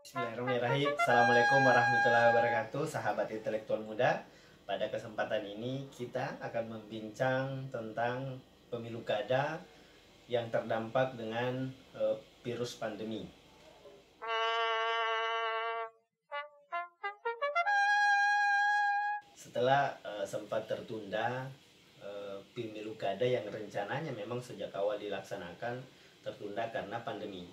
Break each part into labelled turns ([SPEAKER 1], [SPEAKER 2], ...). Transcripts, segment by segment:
[SPEAKER 1] Bismillahirrahmanirrahim. Assalamualaikum warahmatullahi wabarakatuh, sahabat intelektual muda. Pada kesempatan ini kita akan membincang tentang pemilu kada yang terdampak dengan virus pandemi. Setelah sempat tertunda, pemilu kada yang rencananya memang sejak awal dilaksanakan tertunda karena pandemi.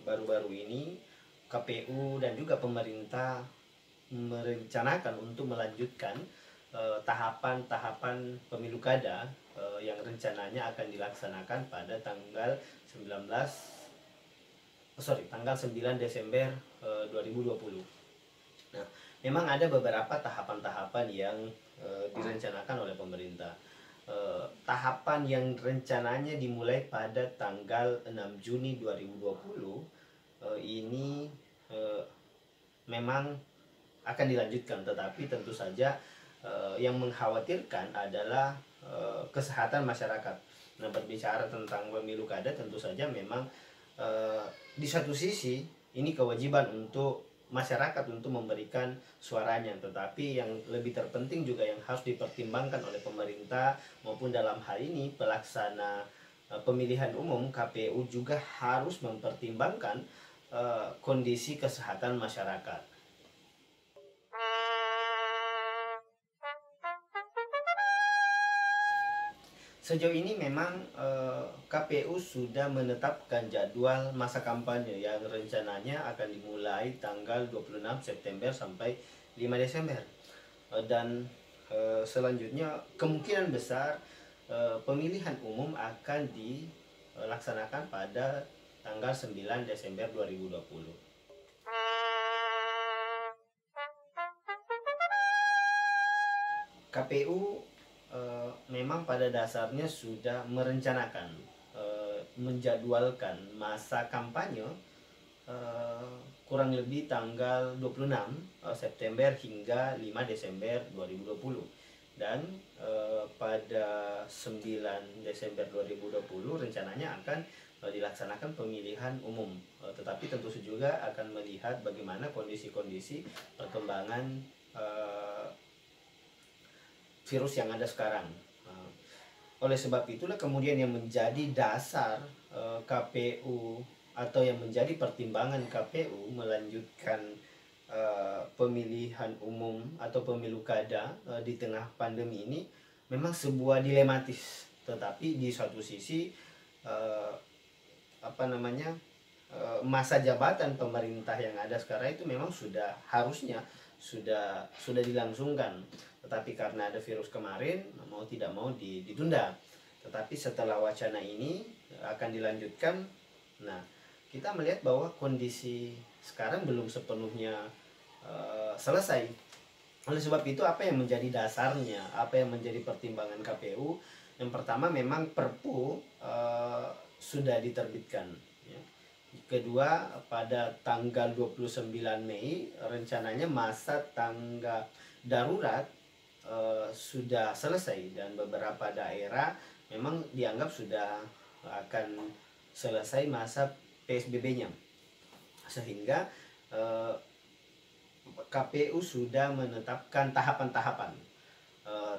[SPEAKER 1] Baru-baru ini KPU dan juga pemerintah merencanakan untuk melanjutkan tahapan-tahapan pemilu kada yang rencananya akan dilaksanakan pada tanggal 9 Desember 2020. Nah, memang ada beberapa tahapan-tahapan yang direncanakan oleh pemerintah. Tahapan yang rencananya dimulai pada tanggal 6 Juni 2020 ini memang akan dilanjutkan, tetapi tentu saja yang mengkhawatirkan adalah kesehatan masyarakat. Nah, berbicara tentang pemilu kada tentu saja memang di satu sisi ini kewajiban untuk masyarakat untuk memberikan suaranya, tetapi yang lebih terpenting juga yang harus dipertimbangkan oleh pemerintah maupun dalam hal ini pelaksana pemilihan umum KPU juga harus mempertimbangkan kondisi kesehatan masyarakat. Sejauh ini memang KPU sudah menetapkan jadwal masa kampanye yang rencananya akan dimulai tanggal 26 September sampai 5 Desember. Dan selanjutnya kemungkinan besar pemilihan umum akan dilaksanakan pada tanggal 9 Desember 2020. KPU memang pada dasarnya sudah merencanakan menjadwalkan masa kampanye kurang lebih tanggal 26 September hingga 5 Desember 2020. Dan pada 9 Desember 2020 rencananya akan dilaksanakan pemilihan umum. Tetapi tentu juga akan melihat bagaimana kondisi-kondisi perkembangan virus yang ada sekarang. Oleh sebab itulah kemudian yang menjadi dasar KPU atau yang menjadi pertimbangan KPU melanjutkan pemilihan umum atau pemilu kada di tengah pandemi ini memang sebuah dilematis. Tetapi di suatu sisi masa jabatan pemerintah yang ada sekarang itu memang sudah harusnya sudah dilangsungkan, tetapi karena ada virus kemarin mau tidak mau ditunda. Tetapi setelah wacana ini akan dilanjutkan, nah kita melihat bahwa kondisi sekarang belum sepenuhnya selesai. Oleh sebab itu apa yang menjadi dasarnya, apa yang menjadi pertimbangan KPU? Yang pertama memang Perpu sudah diterbitkan, ya. Kedua, pada tanggal 29 Mei rencananya masa tanggap darurat sudah selesai dan beberapa daerah memang dianggap sudah akan selesai masa PSBB-nya. Sehingga KPU sudah menetapkan tahapan-tahapan.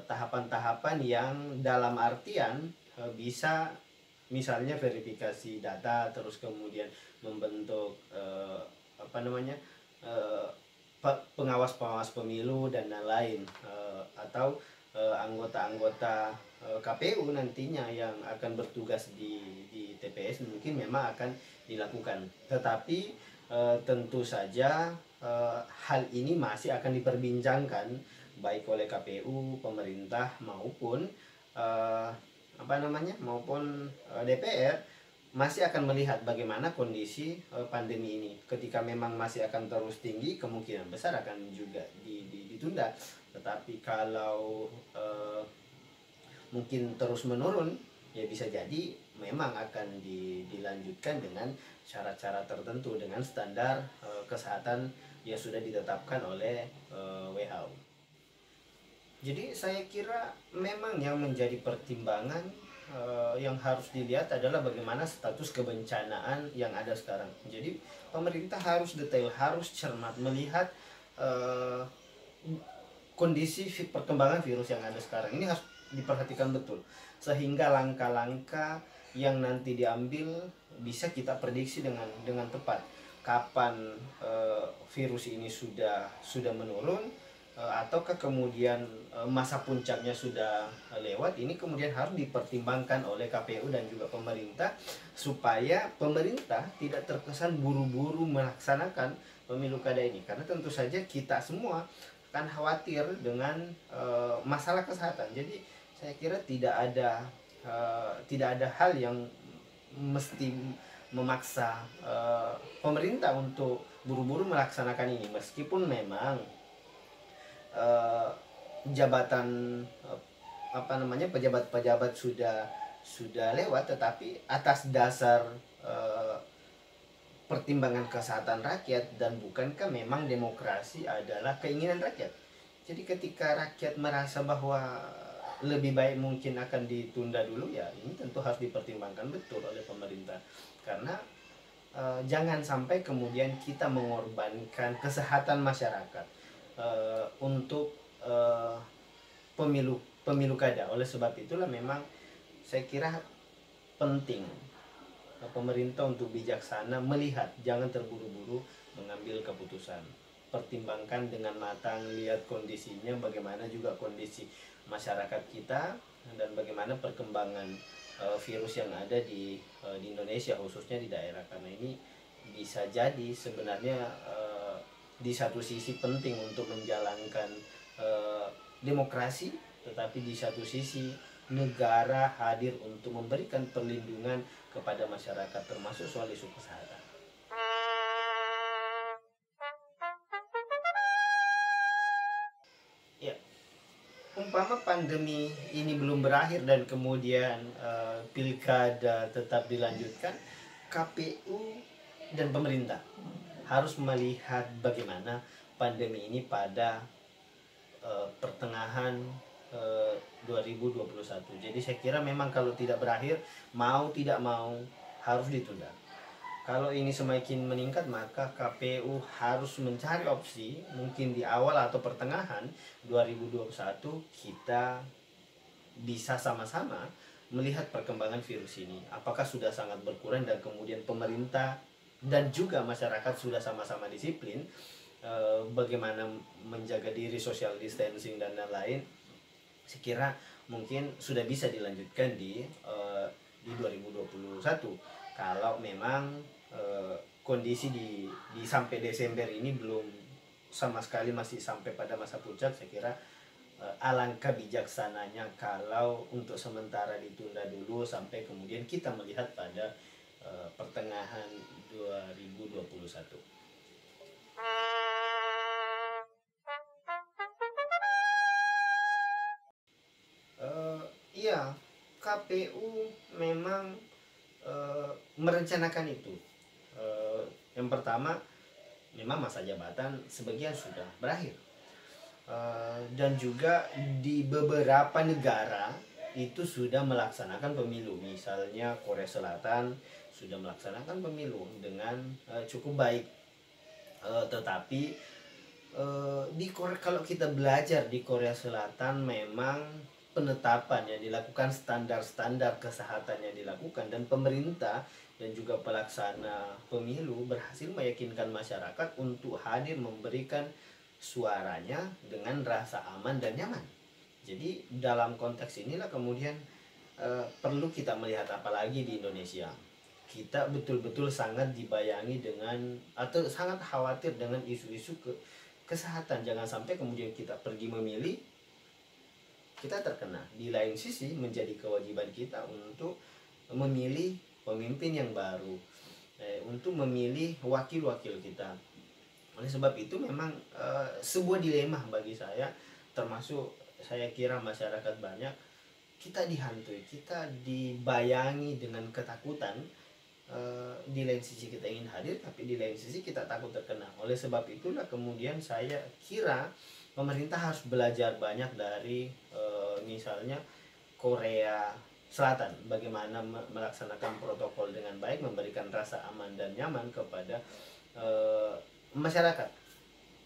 [SPEAKER 1] Tahapan-tahapan yang dalam artian bisa misalnya verifikasi data, terus kemudian membentuk pengawas-pengawas pemilu dan lain-lain, atau anggota-anggota KPU nantinya yang akan bertugas di TPS mungkin memang akan dilakukan. Tetapi tentu saja hal ini masih akan diperbincangkan baik oleh KPU, pemerintah maupun DPR masih akan melihat bagaimana kondisi pandemi ini. Ketika memang masih akan terus tinggi, kemungkinan besar akan juga ditunda. Tetapi kalau mungkin terus menurun, ya bisa jadi memang akan dilanjutkan dengan syarat-syarat tertentu dengan standar kesehatan yang sudah ditetapkan oleh WHO. Jadi saya kira memang yang menjadi pertimbangan yang harus dilihat adalah bagaimana status kebencanaan yang ada sekarang. Jadi pemerintah harus detail, harus cermat melihat eh, kondisi perkembangan virus yang ada sekarang ini harus diperhatikan betul, sehingga langkah-langkah yang nanti diambil bisa kita prediksi dengan tepat kapan virus ini sudah menurun, ataukah kemudian masa puncaknya sudah lewat. Ini kemudian harus dipertimbangkan oleh KPU dan juga pemerintah, supaya pemerintah tidak terkesan buru-buru melaksanakan pemilu kada ini, karena tentu saja kita semua kan khawatir dengan masalah kesehatan. Jadi saya kira tidak ada hal yang mesti memaksa pemerintah untuk buru-buru melaksanakan ini, meskipun memang jabatan pejabat-pejabat sudah lewat, tetapi atas dasar pertimbangan kesehatan rakyat. Dan bukankah memang demokrasi adalah keinginan rakyat? Jadi ketika rakyat merasa bahwa lebih baik mungkin akan ditunda dulu, ya ini tentu harus dipertimbangkan betul oleh pemerintah. Karena jangan sampai kemudian kita mengorbankan kesehatan masyarakat untuk pemilu kada. Oleh sebab itulah memang saya kira penting pemerintah untuk bijaksana melihat, jangan terburu-buru mengambil keputusan. Pertimbangkan dengan matang, lihat kondisinya, bagaimana juga kondisi masyarakat kita, dan bagaimana perkembangan virus yang ada di Indonesia, khususnya di daerah. Karena ini bisa jadi sebenarnya di satu sisi penting untuk menjalankan demokrasi, tetapi di satu sisi negara hadir untuk memberikan perlindungan kepada masyarakat, termasuk soal isu kesehatan. Ya, umpama pandemi ini belum berakhir dan kemudian pilkada tetap dilanjutkan, KPU dan pemerintah harus melihat bagaimana pandemi ini pada pertengahan 2021. Jadi saya kira memang kalau tidak berakhir, mau tidak mau harus ditunda. Kalau ini semakin meningkat, maka KPU harus mencari opsi, mungkin di awal atau pertengahan 2021 kita bisa sama-sama melihat perkembangan virus ini. Apakah sudah sangat berkurang dan kemudian pemerintah dan juga masyarakat sudah sama-sama disiplin bagaimana menjaga diri, social distancing dan lain-lain. Saya kira mungkin sudah bisa dilanjutkan di 2021. Kalau memang kondisi di sampai Desember ini belum sama sekali, masih sampai pada masa puncak, saya kira alangkah bijaksananya kalau untuk sementara ditunda dulu sampai kemudian kita melihat pada pertengahan 2021. Iya, KPU memang merencanakan itu. Yang pertama, memang masa jabatan sebagian sudah berakhir, dan juga di beberapa negara itu sudah melaksanakan pemilu. Misalnya Korea Selatan sudah melaksanakan pemilu dengan cukup baik. Tetapi di Korea, kalau kita belajar di Korea Selatan, memang penetapan yang dilakukan, standar-standar kesehatan yang dilakukan, dan pemerintah dan juga pelaksana pemilu berhasil meyakinkan masyarakat untuk hadir memberikan suaranya dengan rasa aman dan nyaman. Jadi dalam konteks inilah kemudian perlu kita melihat, apalagi di Indonesia. Kita betul-betul sangat dibayangi dengan, atau sangat khawatir dengan isu-isu kesehatan. Jangan sampai kemudian kita pergi memilih, kita terkena. Di lain sisi menjadi kewajiban kita untuk memilih pemimpin yang baru, untuk memilih wakil-wakil kita. Oleh sebab itu memang sebuah dilema bagi saya, termasuk saya kira masyarakat banyak. Kita dihantui, kita dibayangi dengan ketakutan. Di lain sisi kita ingin hadir, tapi di lain sisi kita takut terkena. Oleh sebab itulah kemudian saya kira pemerintah harus belajar banyak dari misalnya Korea Selatan, bagaimana melaksanakan protokol dengan baik, memberikan rasa aman dan nyaman kepada eh, masyarakat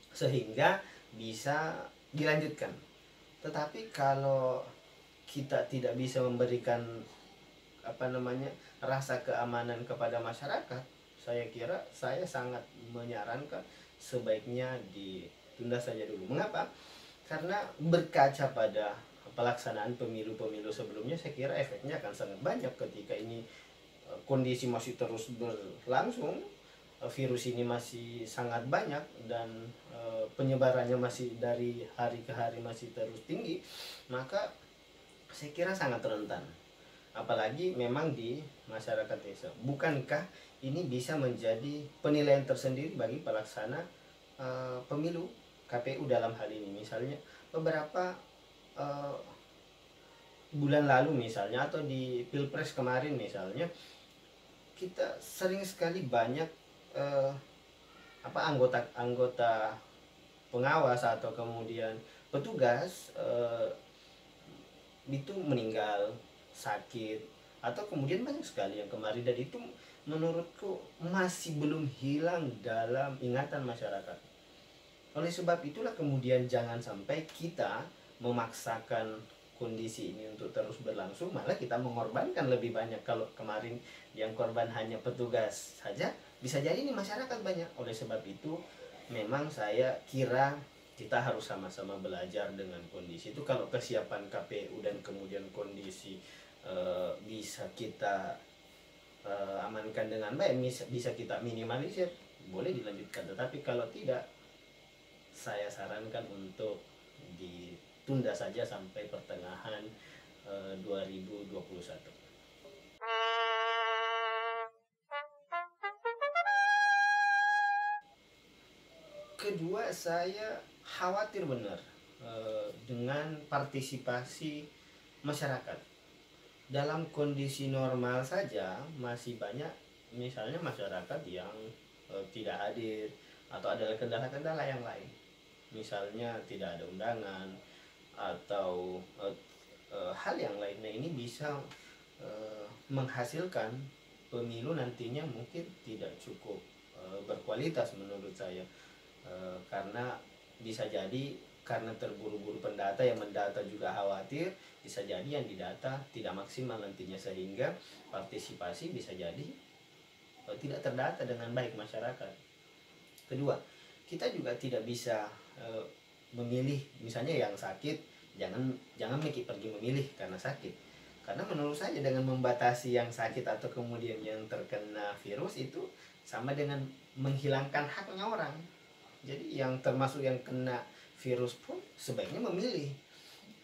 [SPEAKER 1] sehingga bisa dilanjutkan. Tetapi kalau kita tidak bisa memberikan rasa keamanan kepada masyarakat, saya kira saya sangat menyarankan sebaiknya ditunda saja dulu. Mengapa? Karena berkaca pada pelaksanaan pemilu-pemilu sebelumnya, saya kira efeknya akan sangat banyak ketika ini kondisi masih terus berlangsung, virus ini masih sangat banyak dan penyebarannya masih dari hari ke hari masih terus tinggi, maka saya kira sangat rentan. Apalagi memang di masyarakat desa. Bukankah ini bisa menjadi penilaian tersendiri bagi pelaksana pemilu KPU dalam hal ini? Misalnya beberapa uh, bulan lalu misalnya, atau di Pilpres kemarin misalnya, kita sering sekali banyak uh, anggota pengawas atau kemudian petugas itu meninggal, sakit, atau kemudian banyak sekali yang kemarin, dan itu menurutku masih belum hilang dalam ingatan masyarakat. Oleh sebab itulah kemudian jangan sampai kita memaksakan kondisi ini untuk terus berlangsung, malah kita mengorbankan lebih banyak. Kalau kemarin yang korban hanya petugas saja, bisa jadi ini masyarakat banyak. Oleh sebab itu memang saya kira kita harus sama-sama belajar dengan kondisi itu. Kalau kesiapan KPU dan kemudian kondisi bisa kita amankan dengan baik, bisa kita minimalisir, boleh dilanjutkan. Tetapi kalau tidak, saya sarankan untuk ditunda saja sampai pertengahan 2021. Kedua, saya khawatir benar dengan partisipasi masyarakat. Dalam kondisi normal saja masih banyak misalnya masyarakat yang tidak hadir, atau ada kendala-kendala yang lain. Misalnya tidak ada undangan atau hal yang lainnya, ini bisa menghasilkan pemilu nantinya mungkin tidak cukup berkualitas menurut saya. Karena bisa jadi karena terburu-buru pendata, yang mendata juga khawatir bisa jadi yang didata tidak maksimal nantinya, sehingga partisipasi bisa jadi tidak terdata dengan baik masyarakat. Kedua, kita juga tidak bisa memilih, misalnya yang sakit jangan pergi memilih karena sakit. Karena menurut saya dengan membatasi yang sakit atau kemudian yang terkena virus itu sama dengan menghilangkan haknya orang. Jadi yang termasuk yang kena virus pun sebaiknya memilih.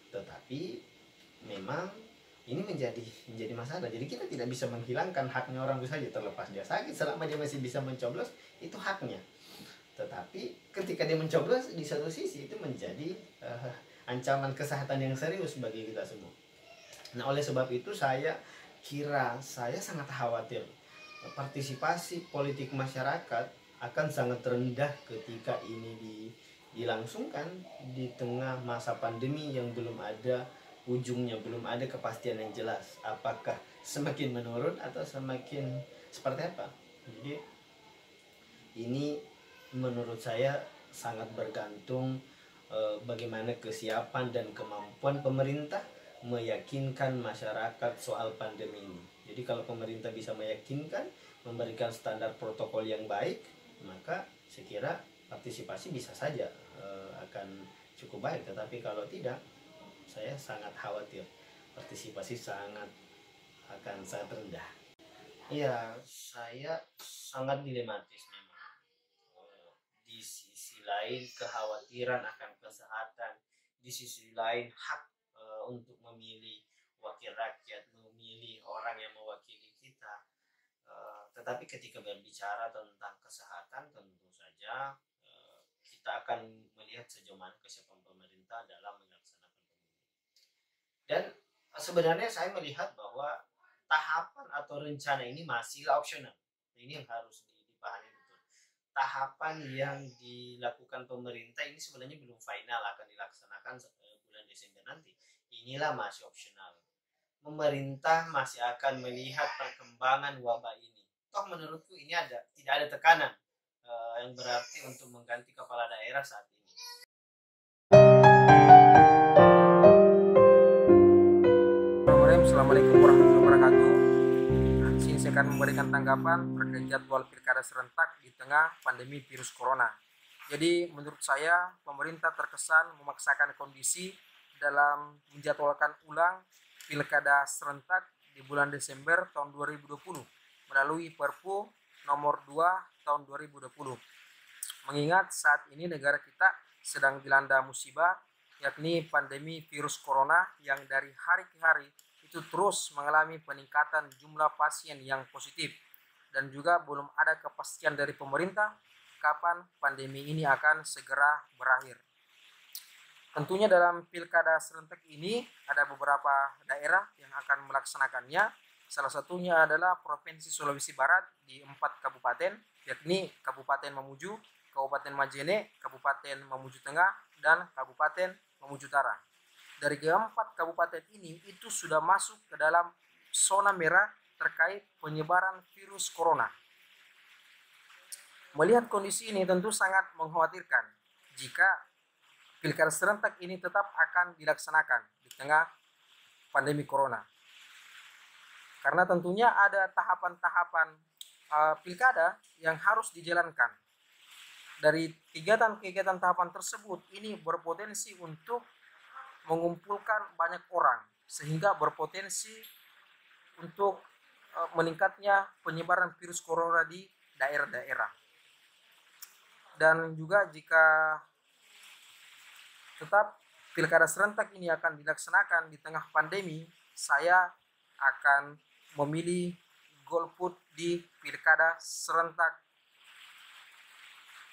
[SPEAKER 1] Tetapi memang ini menjadi masalah. Jadi kita tidak bisa menghilangkan haknya orang saja, terlepas dia sakit, selama dia masih bisa mencoblos itu haknya. Tetapi ketika dia mencoblos, di satu sisi itu menjadi ancaman kesehatan yang serius bagi kita semua. Nah, oleh sebab itu saya sangat khawatir partisipasi politik masyarakat akan sangat rendah ketika ini dilangsungkan di tengah masa pandemi yang belum ada ujungnya, belum ada kepastian yang jelas apakah semakin menurun atau semakin seperti apa. Jadi ini menurut saya sangat bergantung bagaimana kesiapan dan kemampuan pemerintah meyakinkan masyarakat soal pandemi ini. Jadi kalau pemerintah bisa meyakinkan, memberikan standar protokol yang baik, maka saya kira partisipasi bisa saja akan cukup baik. Tetapi kalau tidak, saya sangat khawatir partisipasi akan sangat rendah. Iya, saya sangat dilematis memang. Di sisi lain kekhawatiran akan kesehatan, di sisi lain hak untuk memilih wakil rakyat, memilih orang yang mewakili kita. Tetapi ketika berbicara tentang kesehatan, tentu saja kita akan melihat sejauh mana kesiapan pemerintah dalam melaksanakan pemilu. Dan sebenarnya saya melihat bahwa tahapan atau rencana ini masih opsional. Ini yang harus dipahami betul. Tahapan yang dilakukan pemerintah ini sebenarnya belum final, akan dilaksanakan bulan Desember nanti. Inilah masih opsional. pemerintah masih akan melihat perkembangan wabah ini. Toh menurutku ini tidak ada tekanan yang berarti untuk mengganti kepala daerah saat ini.
[SPEAKER 2] Assalamualaikum warahmatullahi wabarakatuh. Nah, sini saya akan memberikan tanggapan terkait jadwal pilkada serentak di tengah pandemi virus corona. Jadi menurut saya pemerintah terkesan memaksakan kondisi dalam menjadwalkan ulang pilkada serentak di bulan Desember tahun 2020 melalui Perpu nomor 2 tahun 2020. Mengingat saat ini negara kita sedang dilanda musibah, yakni pandemi virus corona yang dari hari ke hari itu terus mengalami peningkatan jumlah pasien yang positif, dan juga belum ada kepastian dari pemerintah kapan pandemi ini akan segera berakhir. Tentunya dalam pilkada serentak ini ada beberapa daerah yang akan melaksanakannya. Salah satunya adalah Provinsi Sulawesi Barat di 4 kabupaten, yakni Kabupaten Mamuju, Kabupaten Majene, Kabupaten Mamuju Tengah, dan Kabupaten Mamuju Utara. Dari keempat kabupaten ini itu sudah masuk ke dalam zona merah terkait penyebaran virus corona. Melihat kondisi ini tentu sangat mengkhawatirkan jika pilkada serentak ini tetap akan dilaksanakan di tengah pandemi corona. Karena tentunya ada tahapan-tahapan pilkada yang harus dijalankan. Dari kegiatan tahapan tersebut ini berpotensi untuk mengumpulkan banyak orang sehingga berpotensi untuk meningkatnya penyebaran virus corona di daerah-daerah. Dan juga jika tetap pilkada serentak ini akan dilaksanakan di tengah pandemi, saya akan memilih golput di pilkada serentak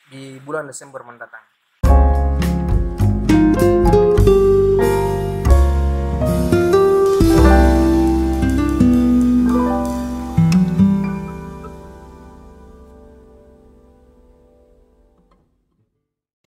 [SPEAKER 2] di bulan Desember mendatang.